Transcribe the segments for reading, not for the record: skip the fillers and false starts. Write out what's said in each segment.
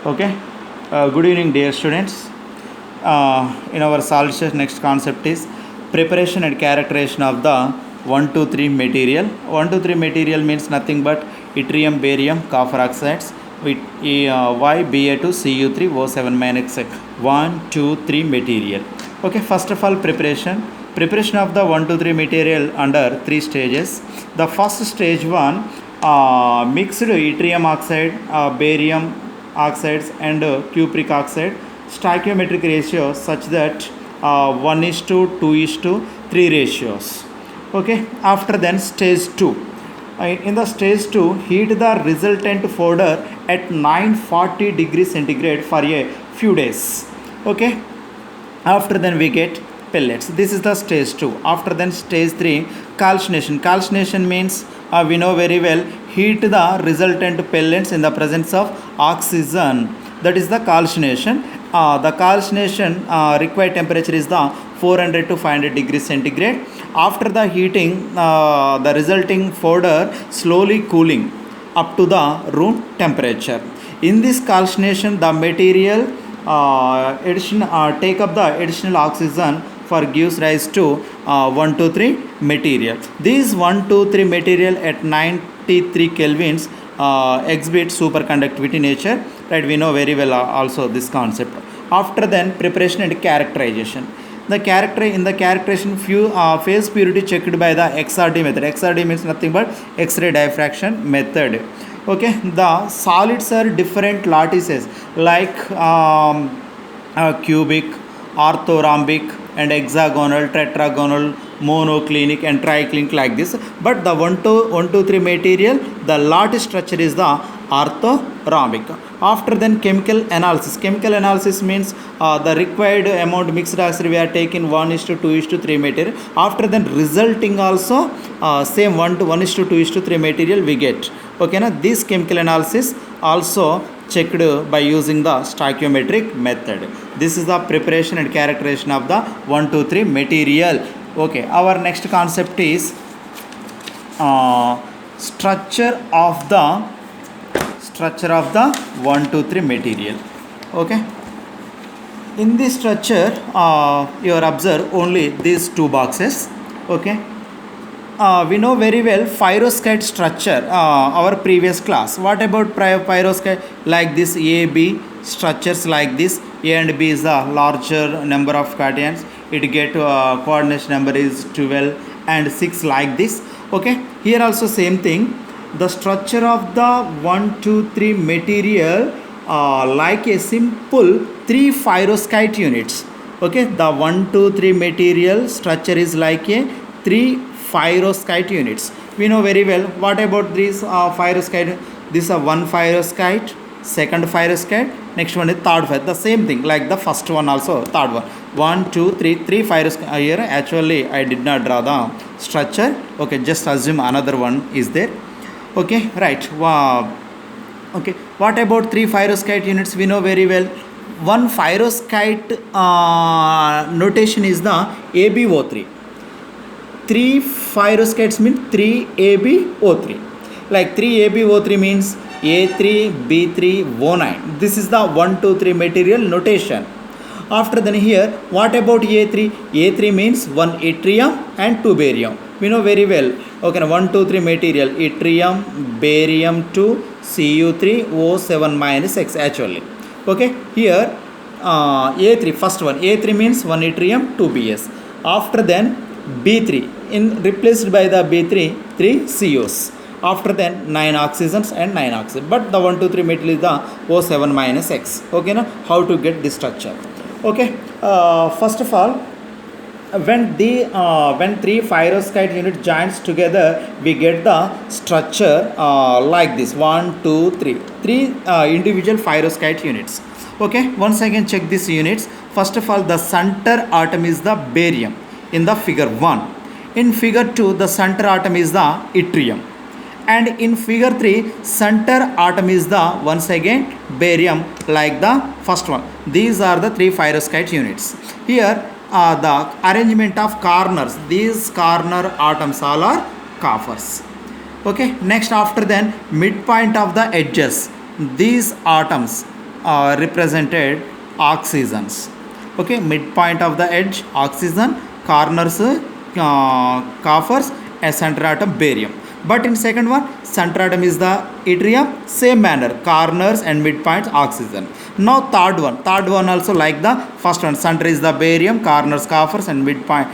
Okay. Good evening, dear students. In our solution, next concept is preparation and characterization of the 123 material. 123 material means nothing but yttrium, barium, copper oxides with YBa2Cu3O7 123 material. Okay, first of all, preparation of the 123 material under three stages. The first stage one, mixed yttrium oxide, barium oxides and cupric oxide stoichiometric ratio such that 1 is to 2 is to 3 ratios. Okay, after then stage 2, in the stage 2, heat the resultant powder at 940 degrees centigrade for a few days. Okay, after then we get pellets. This is the stage 2. After then stage 3, calcination means we know very well, heat the resultant pellets in the presence of oxygen, that is the calcination. The calcination required temperature is the 400 to 500 degrees centigrade. After the heating, the resulting powder slowly cooling up to the room temperature. In this calcination, the material take up the additional oxygen for gives rise to 123 material. These 123 material at 93 kelvins exhibit superconductivity nature, right? We know very well also this concept. After then preparation and characterization. The characterization few phase purity checked by the XRD method. XRD means nothing but X-ray diffraction method. Okay, the solids are different lattices like cubic, orthorhombic and hexagonal, tetragonal, monoclinic and triclinic like this. But the 123 material, the lattice structure is the orthorhombic. After then chemical analysis means the required amount mixed oxide we are taking 1 is to 2 is to 3 material. After then resulting also same 1 to 1 is to 2 is to 3 material we get. Okay, now this chemical analysis also checked by using the stoichiometric method. This is the preparation and characterization of the 123 material. Okay, our next concept is structure of the 123 material. Okay, in this structure you are observe only these two boxes. Okay, we know very well perovskite structure, our previous class. What about perovskite? Like this A B structures like this. A and B is the larger number of cations, it get coordination number is 12 and 6 like this. Okay, here also same thing. The structure of the 123 material like a simple 3 perovskite units. Okay, the 123 material structure is like a 3 perovskite units. We know very well. What about this perovskite? This is a one perovskite, second perovskite, next one is third perovskite. The same thing like the first one also, third one. 1 2 3 perovskite. Here actually I did not draw the structure. Okay, just assume another one is there. Okay, right. Wow. Okay, what about 3 perovskite units? We know very well. One perovskite notation is the AbO3. 3 perovskites mean 3AbO3. Like 3AbO3 means A3B3O9. This is the 123 material notation. After then here, what about A3? A3 means 1 yttrium and 2 barium. We know very well. Okay, 123 material yttrium, barium 2, Cu3O7 X actually. Okay, here A3 first one. A3 means 1 yttrium, 2 Bs. After then B3 in replaced by the B3 3 Cos. After then 9 oxygens and 9 oxygen. But the 123 metal is the O7 X. Okay, now how to get this structure? Okay, first of all, when 3 perovskite unit joins together, we get the structure like this: 1 2 3 individual perovskite units. Okay, once again check these units. First of all, the center atom is the barium in the figure 1. In figure 2, the center atom is the yttrium. And in figure 3, center atom is the once again barium like the first one. These are the 3 perovskite units. Here the arrangement of corners, these corner atoms all are coppers. Okay, next after then midpoint of the edges, these atoms represented oxygens. Okay, midpoint of the edge oxygen, corners coffers, a center atom barium. But in second one, center atom is the yttrium, same manner, corners and midpoints oxygen. Now third one also like the first one, center is the barium, corners coffers and midpoint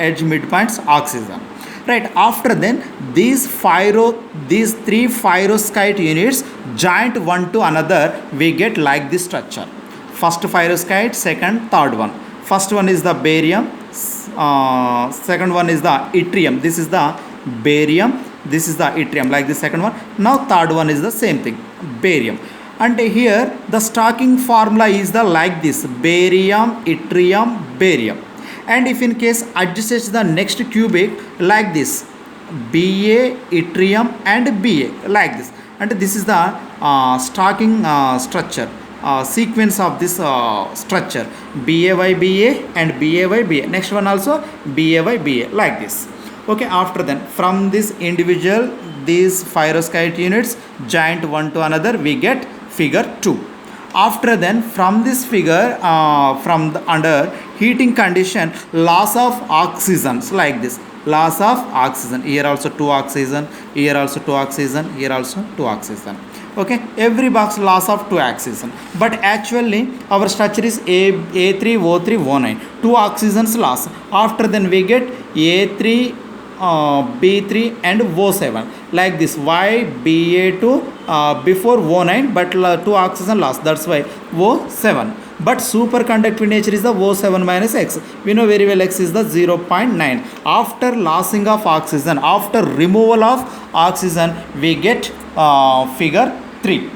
edge midpoints oxygen. Right, after then these three pyroscite units joint one to another, we get like this structure. First pyroscite, second, third one. First one is the barium, second one is the yttrium. This is the barium, this is the yttrium, like the second one. Now third one is the same thing, barium. And here the stocking formula is the like this, barium, yttrium, barium. And if in case adjust the next cubic like this, Ba, yttrium and Ba, like this. And this is the stocking structure, sequence of this structure, BaYBa and BaYBa. Next one also BaYBa, like this. Okay, after then from this individual, these pyroscite units joint one to another, we get figure 2. After then from this figure, from the under heating condition, loss of oxygens, like this, loss of oxygen. Here also 2 oxygen, here also 2 oxygen, here also 2 oxygen. Okay, every box loss of 2 oxygen. But actually our structure is A3O3O9, 2 oxygens loss. After then we get A3, B3 and O7, like this. Why Ba2 before O9, but 2 oxygen loss, that's why O7. But superconducting nature is the O7 minus X. We know very well X is the 0.9. After lossing of oxygen, after removal of oxygen, we get figure 3.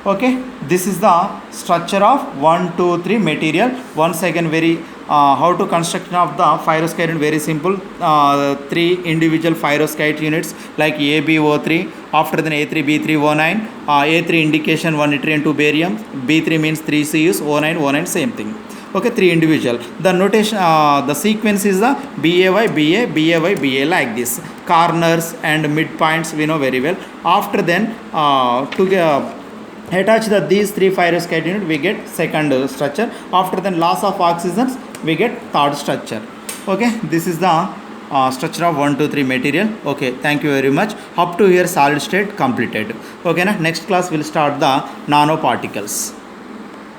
Okay, this is the structure of 1, 2, 3 material. Once again, very how to construct of the pyroscite unit, very simple. 3 individual pyroscite units like AbO3. After then A3, B3, O9. A3 indication 1 yttrium, 2 barium. B3 means 3 Cus. O9 same thing. Okay, 3 individual. The notation, the sequence is the BaYBa, like this. Corners and midpoints we know very well. After then to attach these 3 pyroscite unit, we get second structure. After then loss of oxygens, we get third structure. Okay, this is the structure of 1, 2, 3 material. Okay, thank you very much. Up to here solid state completed. Okay, next class will start the nanoparticles.